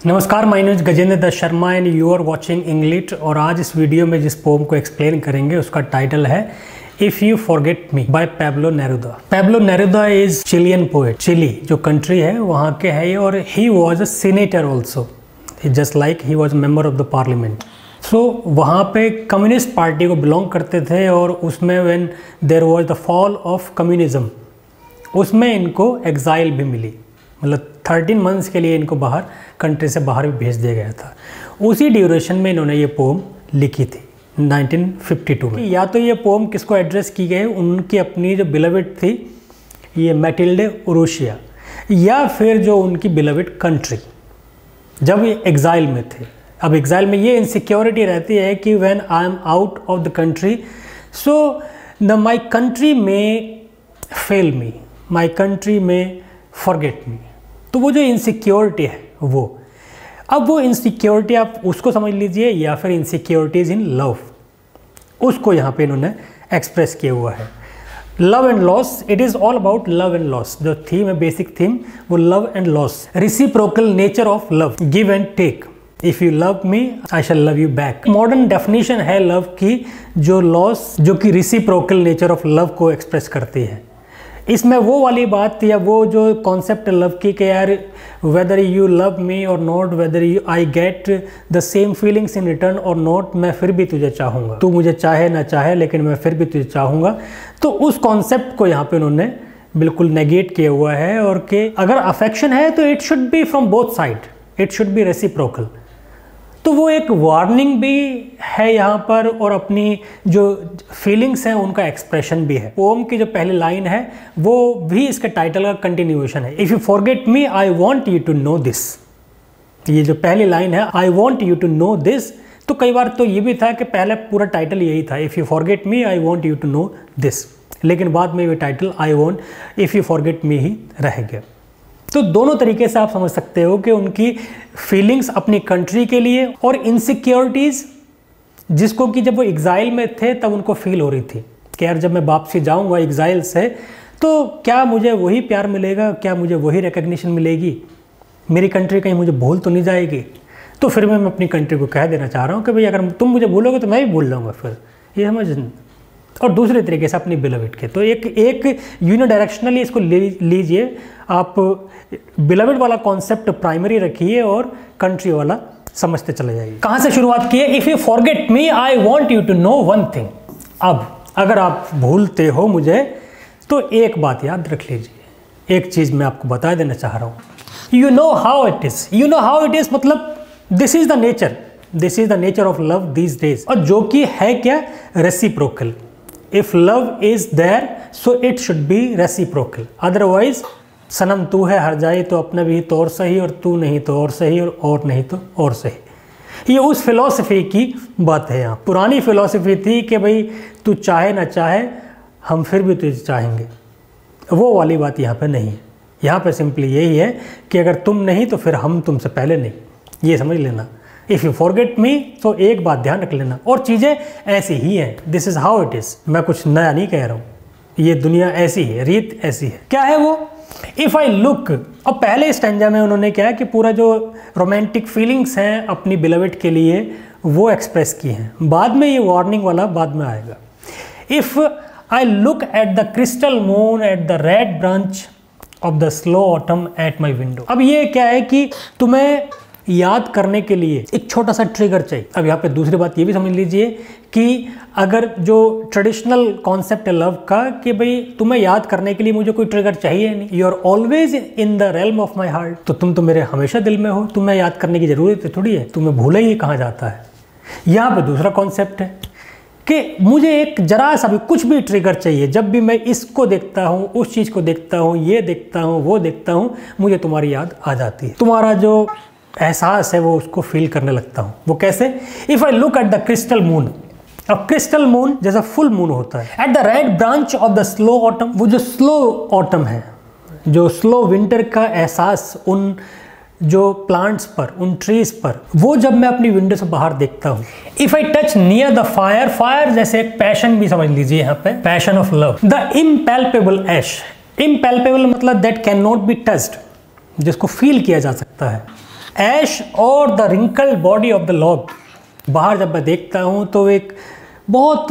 नमस्कार, my name is Gajendra Dutt Sharma and you are watching English. और आज इस वीडियो में जिस पोम को एक्सप्लेन करेंगे उसका टाइटल है if you forget me bye Pablo Neruda. Pablo Neruda is Chilean poet. Chilli जो कंट्री है वहाँ के है ये, और he was a senator also, just like he was member of the parliament. सो वहाँ पे कम्युनिस्ट पार्टी को बिलोंग करते थे, और उसमें when there was the fall of communism उसमें इनको एग्जाइल भी मिली, मतलब 13 मंथ्स के लिए इनको बाहर कंट्री से बाहर भी भेज दिया गया था। उसी ड्यूरेशन में इन्होंने ये पोम लिखी थी 1952 में। या तो ये पोम किसको एड्रेस की गई, उनकी अपनी जो बिलवेड थी ये मैटिल्डे उरुशिया, या फिर जो उनकी बिलवेड कंट्री जब ये एग्जाइल में थे। अब एग्जाइल में ये इनसिक्योरिटी रहती है कि when I am out of the country so my country में फेल मी, माई कंट्री में फॉरगेट मी। तो वो जो इनसिक्योरिटी है वो इनसिक्योरिटी आप उसको समझ लीजिए, या फिर इनसिक्योरिटीज इन लव, उसको यहाँ पे इन्होंने एक्सप्रेस किया हुआ है। Love and loss, it is all about love and loss. जो थीम है, बेसिक थीम, वो love and loss, reciprocal nature of love, give and take. If you love me I shall love you back. Modern definition है love की, जो loss जो कि reciprocal nature of love को express करती है। इसमें वो वाली बात या वो जो कॉन्सेप्ट लव की कि यार वेदर यू लव मी और not, whether you I get the same feelings in return और नॉट, मैं फिर भी तुझे चाहूँगा, तू मुझे चाहे ना चाहे लेकिन मैं फिर भी तुझे चाहूँगा। तो उस कॉन्सेप्ट को यहाँ पे उन्होंने बिल्कुल नेगेट किया हुआ है, और कि अगर अफेक्शन है तो it should be from both side, it should be reciprocal. तो वो एक वार्निंग भी है यहाँ पर, और अपनी जो फीलिंग्स हैं उनका एक्सप्रेशन भी है। पोम की जो पहली लाइन है वो भी इसके टाइटल का कंटिन्यूएशन है। If you forget me I want you to know this. ये जो पहली लाइन है I want you to know this, तो कई बार तो ये भी था कि पहले पूरा टाइटल यही था if you forget me I want you to know this, लेकिन बाद में ये title I want if you forget मी ही रह गया। तो दोनों तरीके से आप समझ सकते हो कि उनकी फीलिंग्स अपनी कंट्री के लिए, और इनसिक्योरिटीज़ जिसको कि जब वो एग्जाइल में थे तब उनको फील हो रही थी कि यार जब मैं वापसी जाऊंगा एग्जाइल से तो क्या मुझे वही प्यार मिलेगा, क्या मुझे वही रिकग्निशन मिलेगी, मेरी कंट्री कहीं मुझे भूल तो नहीं जाएगी। तो फिर मैं अपनी कंट्री को कह देना चाह रहा हूँ कि भाई अगर तुम मुझे भूलोगे तो मैं भी भूल जाऊँगा फिर, ये समझ। और दूसरे तरीके से अपनी बिलवेड के, तो एक यूनिडायरेक्शनली इसको लीजिए आप, बिलवेड वाला कॉन्सेप्ट प्राइमरी रखिए और कंट्री वाला समझते चले जाइए। कहाँ से शुरुआत की है? If you forget me I want you to know one thing. अब अगर आप भूलते हो मुझे तो एक बात याद रख लीजिए, एक चीज़ मैं आपको बता देना चाह रहा हूँ। You know how it is, you know how it is मतलब this is the nature, this is the nature of love these days. और जो कि है क्या? Reciprocal. If love is there so it should be reciprocal, otherwise सनम तू है हर जाए तो अपना भी तो और सही, और तू नहीं तो और सही, और नहीं तो और सही। ये उस फिलॉसफी की बात है। यहाँ पुरानी फिलॉसफी थी कि भाई तू चाहे ना चाहे हम फिर भी तुझे चाहेंगे, वो वाली बात यहाँ पे नहीं है। यहाँ पे सिंपली यही है कि अगर तुम नहीं तो फिर हम तुमसे पहले नहीं, ये समझ लेना। इफ़ यू फॉरगेट मी तो एक बात ध्यान रख लेना, और चीज़ें ऐसी ही हैं, this is how it is. मैं कुछ नया नहीं कह रहा हूँ, ये दुनिया ऐसी है, रीत ऐसी है। क्या है वो? If I look. अब पहले स्टैंजा में उन्होंने क्या है कि पूरा जो रोमांटिक फीलिंग्स हैं अपनी बिलवेड के लिए वो एक्सप्रेस की हैं, बाद में ये वार्निंग वाला बाद में आएगा। If I look at the crystal moon at the red branch of the slow autumn at my window. अब ये क्या है कि तुम्हें याद करने के लिए एक छोटा सा ट्रिगर चाहिए। अब यहाँ पे दूसरी बात ये भी समझ लीजिए कि अगर जो ट्रेडिशनल कॉन्सेप्ट है लव का कि भाई तुम्हें याद करने के लिए मुझे कोई ट्रिगर चाहिए नहीं, you are always in the realm of my heart, तो तुम तो मेरे हमेशा दिल में हो, तुम्हें याद करने की जरूरत थोड़ी है, तुम्हें भूले ही कहाँ जाता है। यहाँ पे दूसरा कॉन्सेप्ट है कि मुझे एक जरा सा भी कुछ भी ट्रिगर चाहिए, जब भी मैं इसको देखता हूँ, उस चीज़ को देखता हूँ, ये देखता हूँ, वो देखता हूँ, मुझे तुम्हारी याद आ जाती है, तुम्हारा जो एहसास है वो उसको फील करने लगता हूँ। वो कैसे? If I look at the crystal moon. अब क्रिस्टल मून जैसा फुल मून होता है, at the red branch of the slow autumn, वो जो स्लो ऑटम है, जो स्लो विंटर का एहसास उन जो प्लांट्स पर, उन ट्रीज पर, वो जब मैं अपनी विंडो से बाहर देखता हूँ। If I touch near the fire, fire जैसे एक पैशन भी समझ लीजिए यहाँ पे, पैशन ऑफ लव। द इम्पैल्पेबल ऐश, इम्पैल्पेबल मतलब that can not be touched, जिसको फील किया जा सकता है। ऐश और the wrinkled body of the log. बाहर जब मैं देखता हूँ तो एक बहुत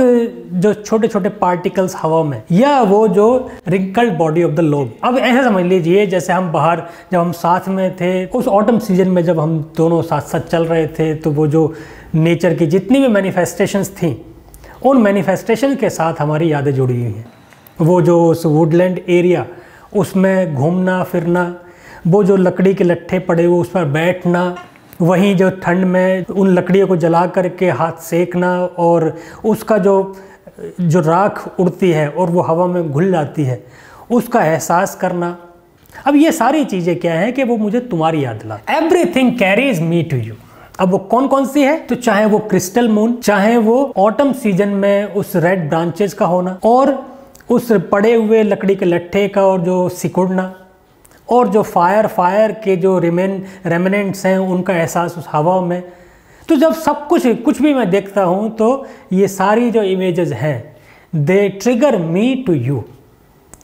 जो छोटे छोटे पार्टिकल्स हवा में, या वो जो wrinkled body of the log. अब ऐसा समझ लीजिए जैसे हम बाहर जब हम साथ में थे उस ऑटम सीजन में, जब हम दोनों साथ साथ चल रहे थे, तो वो जो नेचर की जितनी भी मैनिफेस्टेशंस थी, उन मैनिफेस्टेशन के साथ हमारी यादें जुड़ी हुई हैं। वो जो उस वुडलैंड एरिया, उसमें घूमना फिरना, वो जो लकड़ी के लट्ठे पड़े हुए उस पर बैठना, वहीं जो ठंड में उन लकड़ियों को जला करके हाथ सेकना, और उसका जो राख उड़ती है और वो हवा में घुल जाती है, उसका एहसास करना। अब ये सारी चीज़ें क्या हैं कि वो मुझे तुम्हारी याद दिला। Everything carries me to you. अब वो कौन कौन सी है? तो चाहे वो क्रिस्टल मून, चाहे वो ऑटम सीजन में उस रेड ब्रांचेस का होना, और उस पड़े हुए लकड़ी के लट्ठे का और जो सिकुड़ना, और जो फायर के जो रेमिनेंट्स हैं उनका एहसास उस हवा में। तो जब सब कुछ भी मैं देखता हूँ तो ये सारी जो इमेजेस हैं, दे ट्रिगर मी टू यू।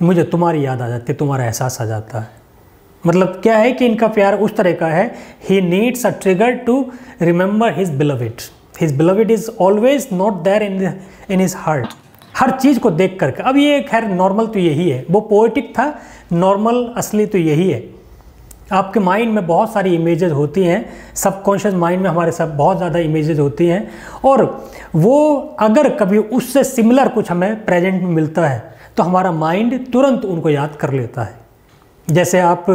मुझे तुम्हारी याद आ जाती है, तुम्हारा एहसास आ जाता है। मतलब क्या है कि इनका प्यार उस तरह का है, he needs a trigger to remember his beloved. His beloved is always not there in his heart. हर चीज़ को देख करके। अब ये खैर नॉर्मल तो यही है, वो पोएटिक था, नॉर्मल असली तो यही है। आपके माइंड में बहुत सारी इमेजेस होती हैं, सबकॉन्शियस माइंड में हमारे सब बहुत ज़्यादा इमेजेस होती हैं, और वो अगर कभी उससे सिमिलर कुछ हमें प्रेजेंट में मिलता है तो हमारा माइंड तुरंत उनको याद कर लेता है। जैसे आप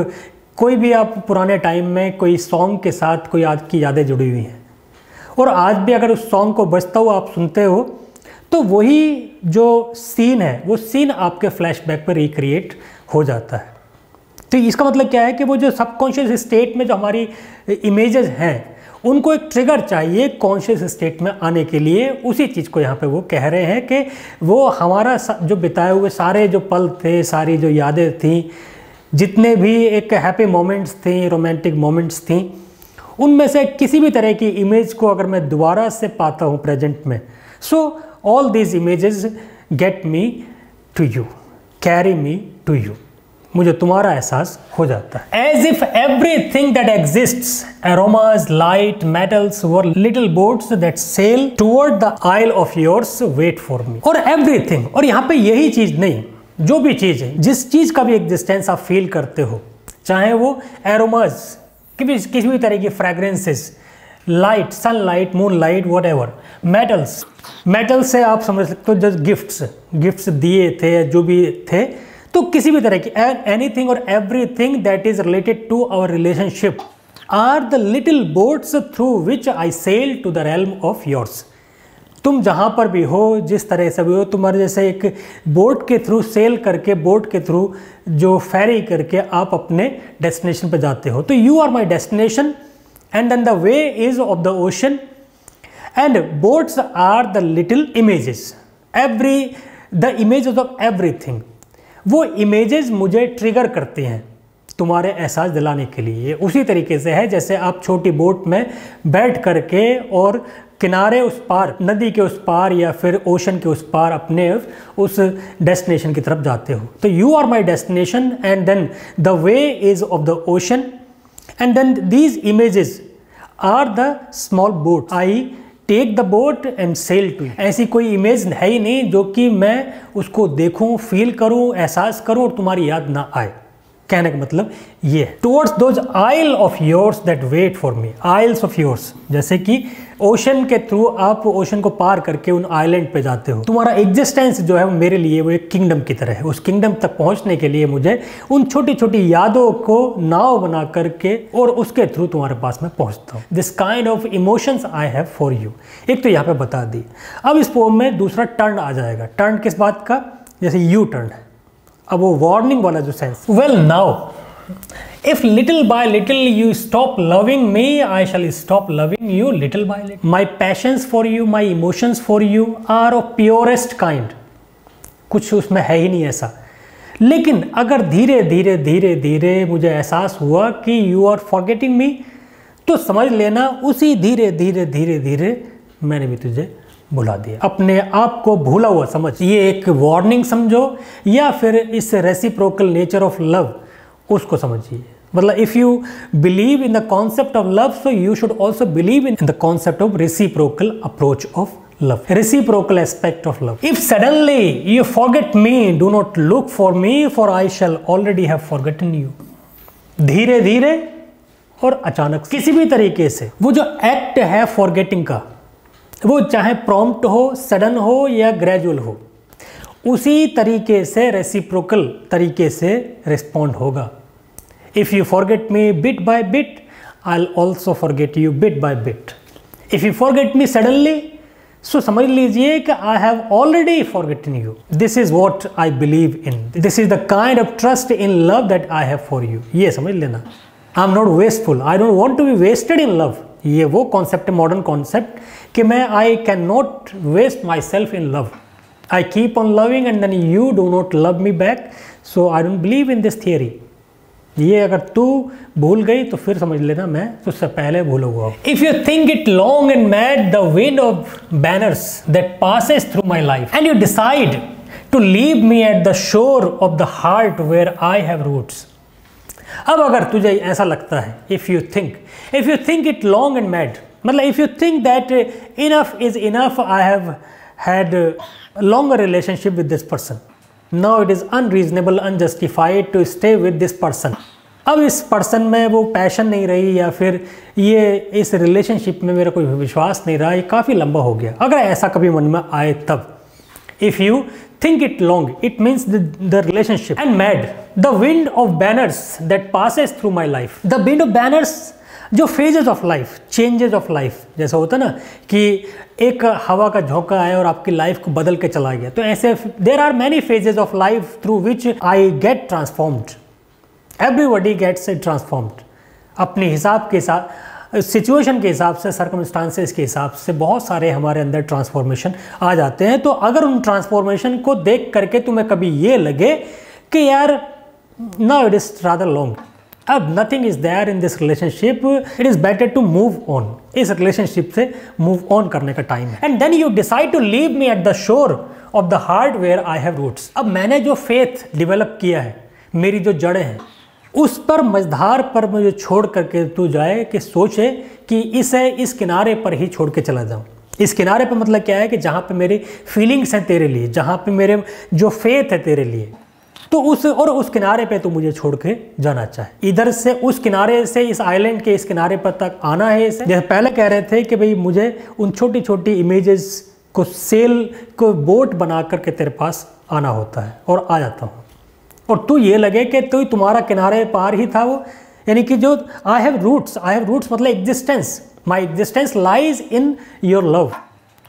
कोई भी आप पुराने टाइम में कोई सॉन्ग के साथ कोई आपकी यादें जुड़ी हुई हैं, और आज भी अगर उस सॉन्ग को बजता हुआ आप सुनते हो तो वही जो सीन है वो सीन आपके फ्लैशबैक पर रिक्रिएट हो जाता है। तो इसका मतलब क्या है कि वो जो सबकॉन्शियस स्टेट में जो हमारी इमेजेस हैं उनको एक ट्रिगर चाहिए कॉन्शियस स्टेट में आने के लिए। उसी चीज़ को यहाँ पे वो कह रहे हैं कि वो हमारा जो बिताए हुए सारे जो पल थे, सारी जो यादें थीं, जितने भी एक हैप्पी मोमेंट्स थी, रोमांटिक मोमेंट्स थी, उनमें से किसी भी तरह की इमेज को अगर मैं दोबारा से पाता हूँ प्रेजेंट में, सो all these images get me to you, carry me to you। मुझे तुम्हारा एहसास हो जाता है। As if everything that exists, aromas, light, metals, were little boats that sail toward the isle of yours, wait for me। और everything, और यहाँ पे यही चीज़ नहीं, जो भी चीज़ है, जिस चीज़ का भी एग्जिस्टेंस आप फील करते हो, चाहे वो एरोमाज, किसी भी तरह की fragrances, light, sunlight, moonlight, whatever, metal से आप समझ सकते हो जस्ट गिफ्ट्स दिए थे, जो भी थे, तो किसी भी तरह की एनीथिंग और everything that is related to our relationship are the little boats through which I sail to the realm of yours. तुम जहाँ पर भी हो, जिस तरह से भी हो, तुम्हारे जैसे एक बोट के थ्रू सेल करके, बोट के थ्रू जो फेरी करके आप अपने डेस्टिनेशन पर जाते हो। तो you are my destination and then the way is of the ocean and boats are the little images, the images of everything। वो images मुझे ट्रिगर करते हैं तुम्हारे एहसास दिलाने के लिए। उसी तरीके से है जैसे आप छोटी बोट में बैठ करके और किनारे उस पार, नदी के उस पार या फिर ओशन के उस पार अपने उस डेस्टिनेशन की तरफ जाते हो। तो you are my destination and then the way is of the ocean and then these images are the small boats, I take the boat and sail to it। ऐसी कोई इमेज है ही नहीं जो कि मैं उसको देखूं, फील करूं, एहसास करूं और तुम्हारी याद ना आए। कहने का मतलब ये है, towards those isle of yours that wait for me. Isles of yours, जैसे कि ओशन के थ्रू आप ओशन को पार करके उन आइलैंड पे जाते हो। तुम्हारा एग्जिस्टेंस जो है वो मेरे लिए वो एक किंगडम की तरह है। उस किंगडम तक पहुंचने के लिए मुझे उन छोटी छोटी यादों को नाव बना करके और उसके थ्रू तुम्हारे पास मैं पहुंचता हूँ। This kind of emotions I have for you. एक तो यहाँ पे बता दी। अब इस पोम में दूसरा टर्न आ जाएगा। टर्न किस बात का? जैसे यू टर्न है, अब वो वार्निंग वाला जो sense. Well now if little by little you stop loving me, I shall stop loving you little by little। My passions for you, my emotions for you are of purest kind। कुछ उसमें है ही नहीं ऐसा। लेकिन अगर धीरे धीरे धीरे धीरे मुझे एहसास हुआ कि you are forgetting me, तो समझ लेना उसी धीरे धीरे धीरे धीरे मैंने भी तुझे भुला दिया। अपने आप को भूला हुआ समझ। ये एक वार्निंग समझो या फिर इस रेसिप्रोकल नेचर ऑफ लव उसको समझिए। मतलब if you believe in the concept of love so you should also believe in the concept of reciprocal approach of love, reciprocal aspect of love. If suddenly you forget me, do not look for me, for I shall already have forgotten you. धीरे धीरे और अचानक किसी भी तरीके से वो जो एक्ट है फॉरगेटिंग का, वो चाहे प्रॉम्प्ट हो, सडन हो या ग्रेजुअल हो, उसी तरीके से रेसिप्रोकल तरीके से रिस्पॉन्ड होगा. If you forget me bit by bit, I'll also forget you bit by bit. If you forget me suddenly, सो समझ लीजिए कि I have already forgotten you. This is what I believe in. This is the kind of trust in love that I have for you. ये समझ लेना. I am not wasteful, I don't want to be wasted in love. ये वो concept है, modern concept, कि मैं I can not waste my self in love. I keep on loving and then you do not love me back. So I don't believe in this theory. ये अगर तू भूल गई तो फिर समझ लेना मैं तुझसे पहले भूला हुआ. If you think it long and mad the wind of banners that passes through my life and you decide to leave me at the shore of the heart where I have roots. अब अगर तुझे ऐसा लगता है, if you think it long and mad, मतलब if you think that enough is enough, I have had longer relationship with this person, Now it is unreasonable, unjustified to stay with this person. अब इस person में वो passion नहीं रही, या फिर ये इस रिलेशनशिप में मेरा कोई विश्वास नहीं रहा, ये काफ़ी लंबा हो गया. अगर ऐसा कभी मन में आए तब, if you think it long, it means the relationship and mad the wind of banners that passes through my life. The wind of banners, जो phases of life, changes of life, जैसा होता है ना कि एक हवा का झोंका आया और आपकी लाइफ को बदल के चला गया, तो ऐसे there are many phases of life through which I get transformed. Everybody gets transformed अपने हिसाब के साथ, सिचुएशन के हिसाब से, सर्कमस्टांसेस के हिसाब से बहुत सारे हमारे अंदर ट्रांसफॉर्मेशन आ जाते हैं. तो अगर उन ट्रांसफॉर्मेशन को देख करके तुम्हें कभी ये लगे कि यार now it is rather long, अब nothing is there in this relationship, it is better to move on. इस रिलेशनशिप से मूव ऑन करने का टाइम है. And then you decide to leave me at the shore of the heart where I have roots. अब मैंने जो faith develop किया है, मेरी जो जड़ें हैं, उस पर मझधार पर मुझे छोड़ करके तू जाए कि सोचे कि इसे इस किनारे पर ही छोड़ के चला जाऊं. इस किनारे पर मतलब क्या है कि जहाँ पे मेरी फीलिंग्स हैं तेरे लिए, जहाँ पे मेरे जो फेथ है तेरे लिए, तो उस किनारे पे तो मुझे छोड़ के जाना चाहे. इधर से उस किनारे से इस आइलैंड के इस किनारे पर तक आना है. इसे जैसे पहले कह रहे थे कि भाई मुझे उन छोटी छोटी इमेजेस को सेल को बोट बना करके तेरे पास आना होता है, और आ जाता हूँ, और तू ये लगे कि तो तुम्हारा किनारे पार ही था वो. यानी कि जो आई हैव रूट्स मतलब existence, my existence lies in your love,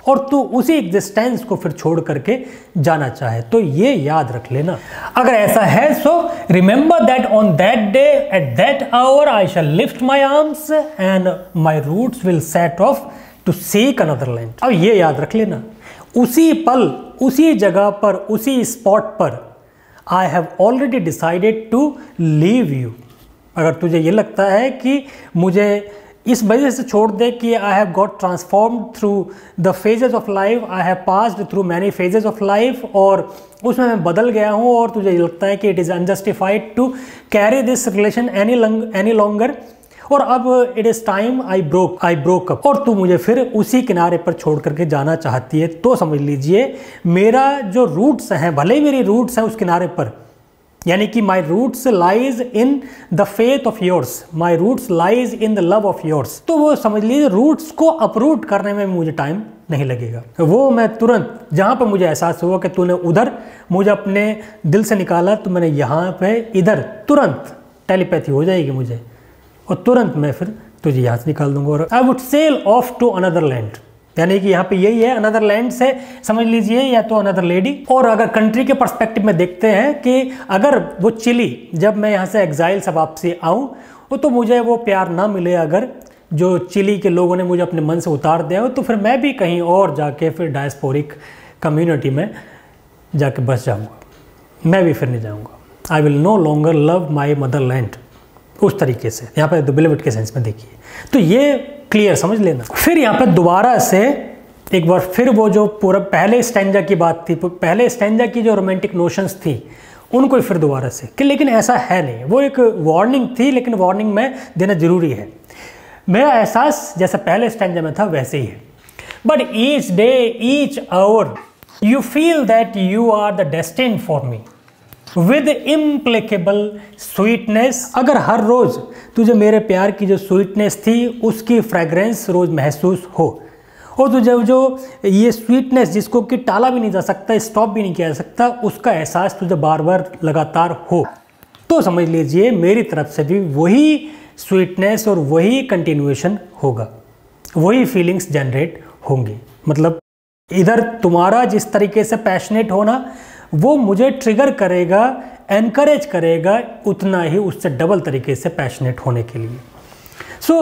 और तू उसी एग्जिस्टेंस को फिर छोड़ करके जाना चाहे. तो ये याद रख लेना. अगर ऐसा है so remember that on that day at that our I shell lift my arms and my roots will set of to seek another land. अब ये याद रख लेना, उसी पल, उसी जगह पर, उसी स्पॉट पर आई have already decided to leave you. अगर तुझे ये लगता है कि मुझे इस वजह से छोड़ दे कि I have got transformed through the phases of life, I have passed through many phases of life, और उसमें मैं बदल गया हूँ, और तुझे लगता है कि it is unjustified to carry this relation any longer, और अब it is time I broke up, और तू मुझे फिर उसी किनारे पर छोड़ करके जाना चाहती है, तो समझ लीजिए मेरा जो रूट्स हैं, भले ही मेरी रूट्स हैं उस किनारे पर, यानी कि माई roots lies in the faith of yours, my roots lies in the love of yours, तो वो समझ लीजिए रूट्स को अपरूट करने में मुझे टाइम नहीं लगेगा. वो मैं तुरंत, जहाँ पर मुझे एहसास हुआ कि तूने उधर मुझे अपने दिल से निकाला, तो मैंने यहाँ पे इधर तुरंत टेलीपैथी हो जाएगी मुझे, और तुरंत मैं फिर तुझे यहाँ से निकाल दूंगा. और I would sell of to another land, यानी कि यहाँ पे यही है, अनदर लैंड से समझ लीजिए या तो अनदर लेडी. और अगर कंट्री के पर्सपेक्टिव में देखते हैं कि अगर वो चिली, जब मैं यहाँ से एग्जाइल से वापसी आऊँ तो मुझे वो प्यार ना मिले, अगर जो चिली के लोगों ने मुझे अपने मन से उतार दिया हो, तो फिर मैं भी कहीं और जाके फिर डायस्पोरिक कम्युनिटी में जाके बस जाऊँगा, मैं भी फिर नहीं जाऊँगा. I will know longer love my mother land. उस तरीके से यहाँ पे द बिलीव्ड के सेंस में देखिए, तो ये क्लियर समझ लेना. फिर यहाँ पे दोबारा से एक बार फिर वो जो पूरा पहले स्टैंजा की बात थी, पहले स्टैंजा की जो रोमांटिक नोशंस थी, उनको ही फिर दोबारा से कि लेकिन ऐसा है नहीं। वो एक वार्निंग थी, लेकिन वार्निंग में देना ज़रूरी है। मेरा एहसास जैसा पहले स्टैंजा में था वैसे ही है। But each day each our you feel that you are the destined for me with इम्प्लिकेबल sweetness. अगर हर रोज़ तुझे मेरे प्यार की जो स्वीटनेस थी उसकी फ्रेगरेंस रोज़ महसूस हो, और तुझे जो ये स्वीटनेस जिसको कि टाला भी नहीं जा सकता, स्टॉप भी नहीं किया जा सकता, उसका एहसास तुझे बार बार लगातार हो, तो समझ लीजिए मेरी तरफ से भी वही स्वीटनेस और वही कंटिन्यूएशन होगा, वही फीलिंग्स जनरेट होंगी। मतलब इधर तुम्हारा जिस तरीके से पैशनेट होना वो मुझे ट्रिगर करेगा, एनकरेज करेगा उतना ही उससे डबल तरीके से पैशनेट होने के लिए। सो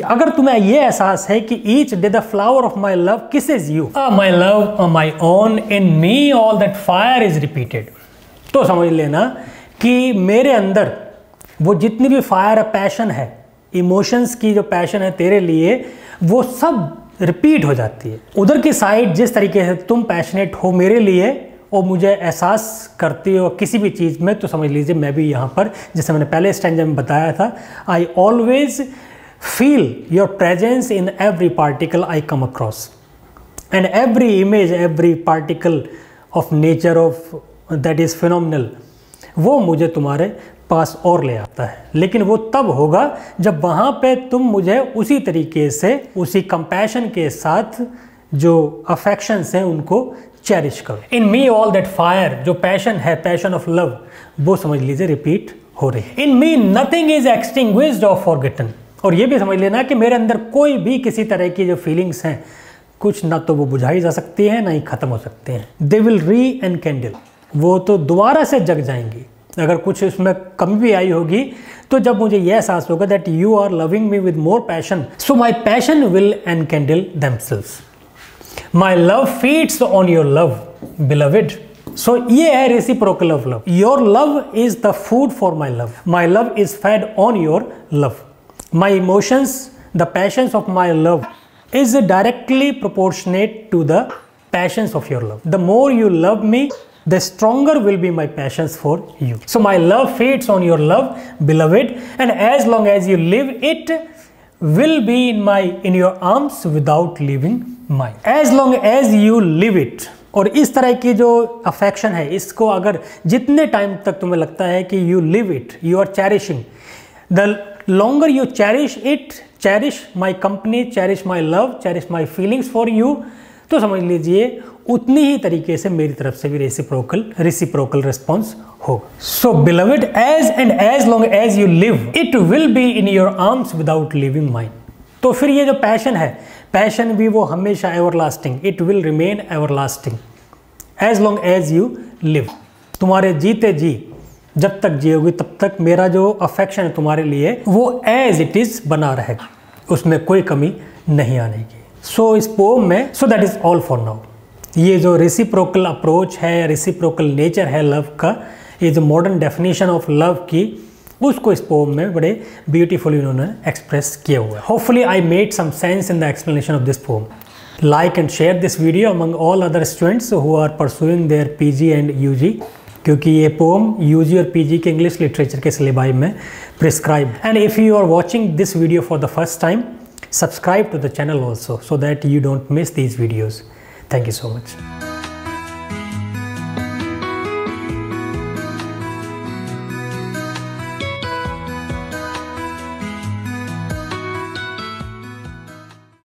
अगर तुम्हें ये एहसास है कि each day the flower of my love kisses you, my love my own in me all that fire is repeated, तो समझ लेना कि मेरे अंदर वो जितनी भी फायर है, पैशन है, इमोशंस की जो पैशन है तेरे लिए, वो सब रिपीट हो जाती है। उधर की साइड जिस तरीके से तुम पैशनेट हो मेरे लिए और मुझे एहसास करती हो किसी भी चीज़ में, तो समझ लीजिए मैं भी यहाँ पर, जैसे मैंने पहले स्टैंजा में बताया था, I always feel your presence in every particle I come across and every image, every particle of nature of that is phenomenal, वो मुझे तुम्हारे पास और ले आता है। लेकिन वो तब होगा जब वहाँ पे तुम मुझे उसी तरीके से, उसी कंपैशन के साथ जो अफेक्शंस हैं उनको चेरिश करो। इन मी ऑल दैट फायर, जो पैशन है, पैशन ऑफ लव, वो समझ लीजिए रिपीट हो रही है। इन मी नथिंग इज एक्सटिंग्विश्ड और फॉरगेटन, और ये भी समझ लेना कि मेरे अंदर कोई भी किसी तरह की जो फीलिंग्स हैं, कुछ ना तो वो बुझाई जा सकती हैं ना ही खत्म हो सकते हैं। दे विल री एनकेंडल, वो तो दोबारा से जग जाएंगी। अगर कुछ उसमें कमी भी आई होगी तो जब मुझे यह एहसास होगा that you are loving me with more passion, so my passion will एनकेंडल themselves. My love feeds on your love beloved, सो ये है reciprocal of love. Your love is the food for my love, my love is fed on your love. My emotions, the patience of my love is directly proportionate to the passions of your love. The more you love me, the stronger will be my passions for you. So my love feeds on your love, beloved, and as long as you live, it will be in your arms without leaving mine. As long as you live it. और इस तरह की जो affection है, इसको अगर जितने time तक तुम्हें लगता है कि you live it, you are cherishing, the longer you cherish it, cherish my company, cherish my love, cherish my feelings for you, तो समझ लीजिए उतनी ही तरीके से मेरी तरफ से भी रेसिप्रोकल रिस्पॉन्स होगा। सो beloved, as and as long as you live, it will be in your arms without leaving mine. तो फिर ये जो पैशन है, पैशन भी वो हमेशा everlasting, it will remain everlasting as long as you live. तुम्हारे जीते जी जब तक जियोगी तब तक मेरा जो अफेक्शन है तुम्हारे लिए वो एज इट इज बना रहेगा, उसमें कोई कमी नहीं आने की। सो इस पोम में, so that is all for now, ये जो रेसिप्रोकल अप्रोच है, रेसिप्रोकल नेचर है लव का, ये जो मॉडर्न डेफिनेशन ऑफ लव की, उसको इस पोम में बड़े ब्यूटीफुली उन्होंने एक्सप्रेस किया हुआ है। Hopefully I made some sense in the explanation of this pome. Like and share this video among all other students who are pursuing there PG and UG, क्योंकि ये पोम यूजी और PG के English literature के syllabi में prescribe. And if you are watching this video for the first time, subscribe to the channel also so that you don't miss these videos. Thank you so much.